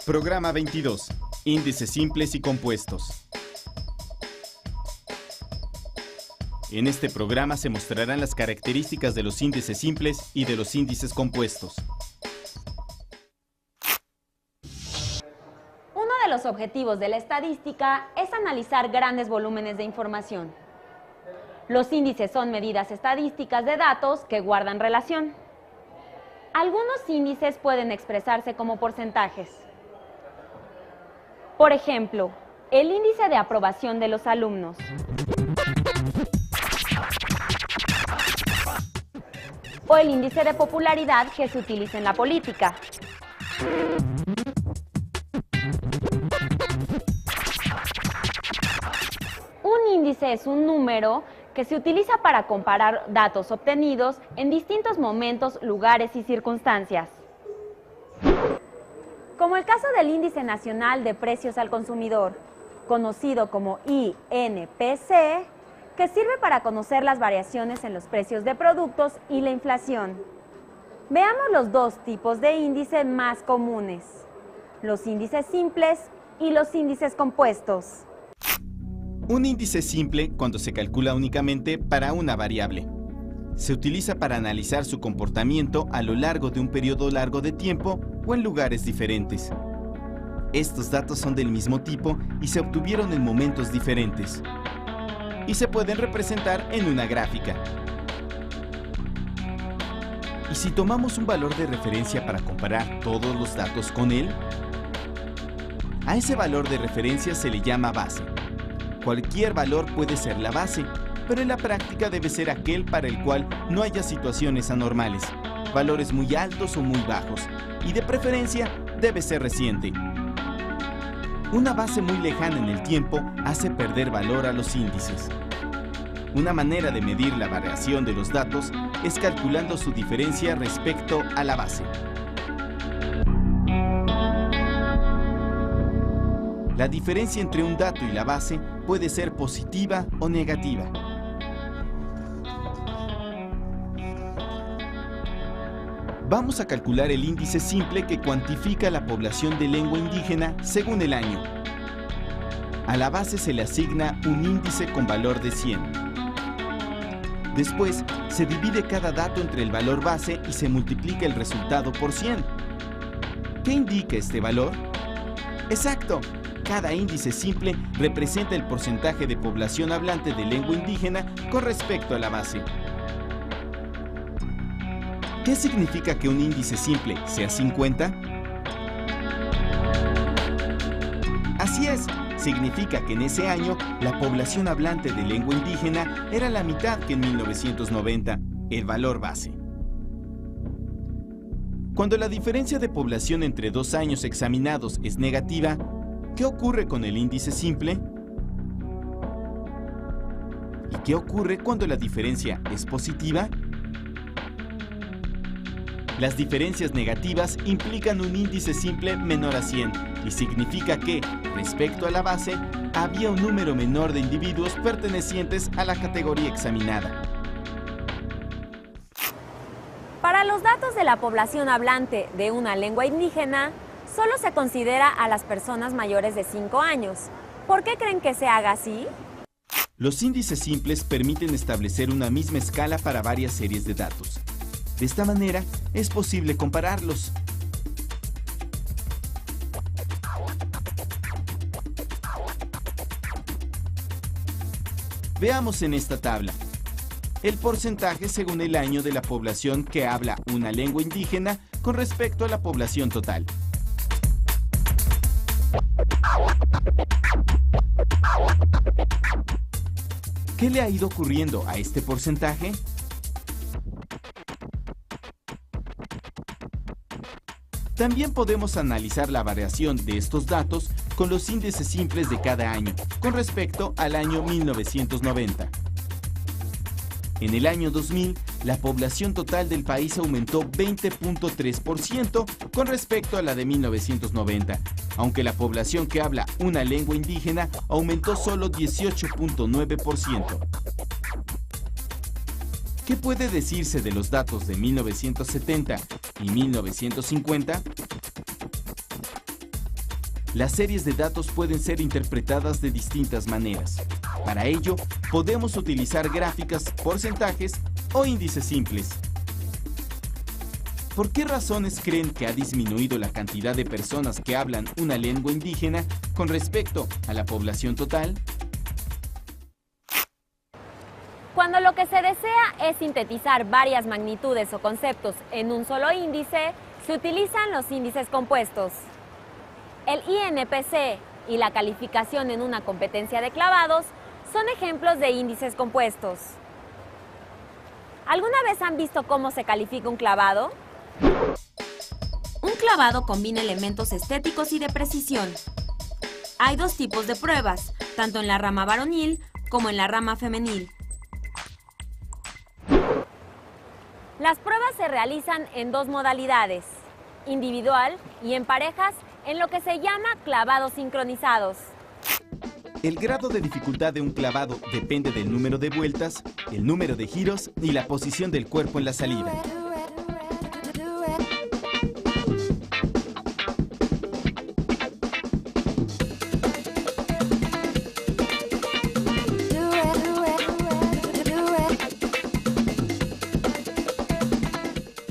Programa 22. Índices simples y compuestos. En este programa se mostrarán las características de los índices simples y de los índices compuestos. Uno de los objetivos de la estadística es analizar grandes volúmenes de información. Los índices son medidas estadísticas de datos que guardan relación. Algunos índices pueden expresarse como porcentajes. Por ejemplo, el índice de aprobación de los alumnos. O el índice de popularidad que se utiliza en la política. Un índice es un número que se utiliza para comparar datos obtenidos en distintos momentos, lugares y circunstancias. Como el caso del Índice Nacional de Precios al Consumidor, conocido como INPC, que sirve para conocer las variaciones en los precios de productos y la inflación. Veamos los dos tipos de índice más comunes, los índices simples y los índices compuestos. Un índice simple cuando se calcula únicamente para una variable. Se utiliza para analizar su comportamiento a lo largo de un periodo largo de tiempo o en lugares diferentes. Estos datos son del mismo tipo y se obtuvieron en momentos diferentes. Y se pueden representar en una gráfica. ¿Y si tomamos un valor de referencia para comparar todos los datos con él? A ese valor de referencia se le llama base. Cualquier valor puede ser la base, pero en la práctica debe ser aquel para el cual no haya situaciones anormales, valores muy altos o muy bajos, y de preferencia debe ser reciente. Una base muy lejana en el tiempo hace perder valor a los índices. Una manera de medir la variación de los datos es calculando su diferencia respecto a la base. La diferencia entre un dato y la base puede ser positiva o negativa. Vamos a calcular el índice simple que cuantifica la población de lengua indígena según el año. A la base se le asigna un índice con valor de 100. Después, se divide cada dato entre el valor base y se multiplica el resultado por 100. ¿Qué indica este valor? ¡Exacto! Cada índice simple representa el porcentaje de población hablante de lengua indígena con respecto a la base. ¿Qué significa que un índice simple sea 50? Así es, significa que en ese año la población hablante de lengua indígena era la mitad que en 1990, el valor base. Cuando la diferencia de población entre dos años examinados es negativa, ¿qué ocurre con el índice simple? ¿Y qué ocurre cuando la diferencia es positiva? Las diferencias negativas implican un índice simple menor a 100 y significa que, respecto a la base, había un número menor de individuos pertenecientes a la categoría examinada. Para los datos de la población hablante de una lengua indígena, solo se considera a las personas mayores de 5 años. ¿Por qué creen que se haga así? Los índices simples permiten establecer una misma escala para varias series de datos. De esta manera, es posible compararlos. Veamos en esta tabla el porcentaje según el año de la población que habla una lengua indígena con respecto a la población total. ¿Qué le ha ido ocurriendo a este porcentaje? También podemos analizar la variación de estos datos con los índices simples de cada año, con respecto al año 1990. En el año 2000, la población total del país aumentó 20.3% con respecto a la de 1990, aunque la población que habla una lengua indígena aumentó solo 18.9%. ¿Qué puede decirse de los datos de 1970 y 1950? Las series de datos pueden ser interpretadas de distintas maneras. Para ello, podemos utilizar gráficas, porcentajes o índices simples. ¿Por qué razones creen que ha disminuido la cantidad de personas que hablan una lengua indígena con respecto a la población total? Cuando lo que se desea es sintetizar varias magnitudes o conceptos en un solo índice, se utilizan los índices compuestos. El INPC y la calificación en una competencia de clavados son ejemplos de índices compuestos. ¿Alguna vez han visto cómo se califica un clavado? Un clavado combina elementos estéticos y de precisión. Hay dos tipos de pruebas, tanto en la rama varonil como en la rama femenil. Las pruebas se realizan en dos modalidades, individual y en parejas, en lo que se llama clavados sincronizados. El grado de dificultad de un clavado depende del número de vueltas, el número de giros y la posición del cuerpo en la salida.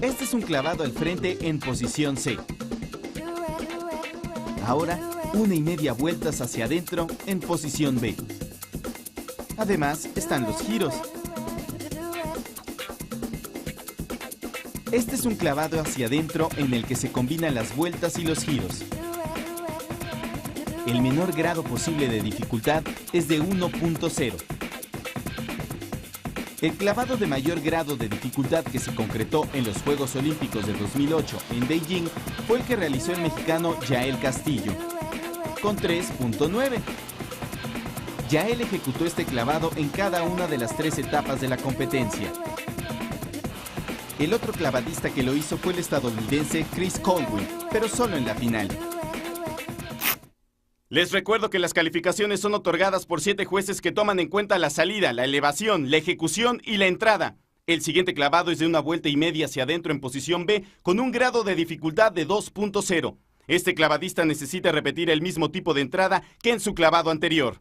Este es un clavado al frente en posición C. Ahora, 1,5 vueltas hacia adentro en posición B. Además, están los giros. Este es un clavado hacia adentro en el que se combinan las vueltas y los giros. El menor grado posible de dificultad es de 1.0. El clavado de mayor grado de dificultad que se concretó en los Juegos Olímpicos de 2008 en Beijing fue el que realizó el mexicano Yael Castillo, con 3.9. Yael ejecutó este clavado en cada una de las 3 etapas de la competencia. El otro clavadista que lo hizo fue el estadounidense Chris Colwell, pero solo en la final. Les recuerdo que las calificaciones son otorgadas por 7 jueces que toman en cuenta la salida, la elevación, la ejecución y la entrada. El siguiente clavado es de 1,5 vueltas hacia adentro en posición B con un grado de dificultad de 2.0. Este clavadista necesita repetir el mismo tipo de entrada que en su clavado anterior.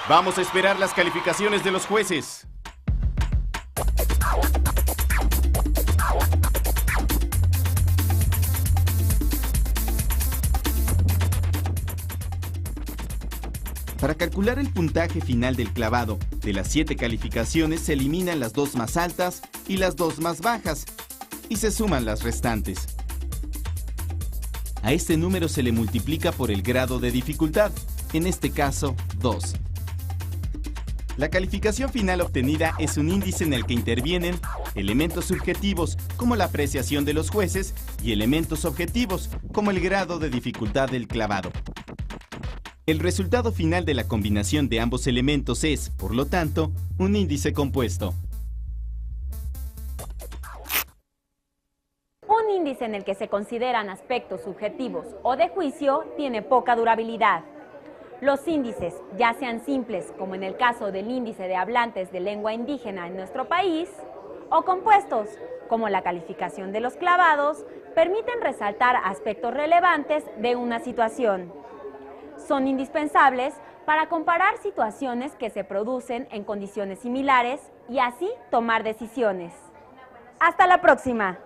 Vamos a esperar las calificaciones de los jueces. Para calcular el puntaje final del clavado, de las 7 calificaciones se eliminan las 2 más altas y las 2 más bajas, y se suman las restantes. A este número se le multiplica por el grado de dificultad, en este caso 2. La calificación final obtenida es un índice en el que intervienen elementos subjetivos, como la apreciación de los jueces, y elementos objetivos, como el grado de dificultad del clavado. El resultado final de la combinación de ambos elementos es, por lo tanto, un índice compuesto. Un índice en el que se consideran aspectos subjetivos o de juicio tiene poca durabilidad. Los índices, ya sean simples, como en el caso del índice de hablantes de lengua indígena en nuestro país, o compuestos, como la calificación de los clavados, permiten resaltar aspectos relevantes de una situación. Son indispensables para comparar situaciones que se producen en condiciones similares y así tomar decisiones. ¡Hasta la próxima!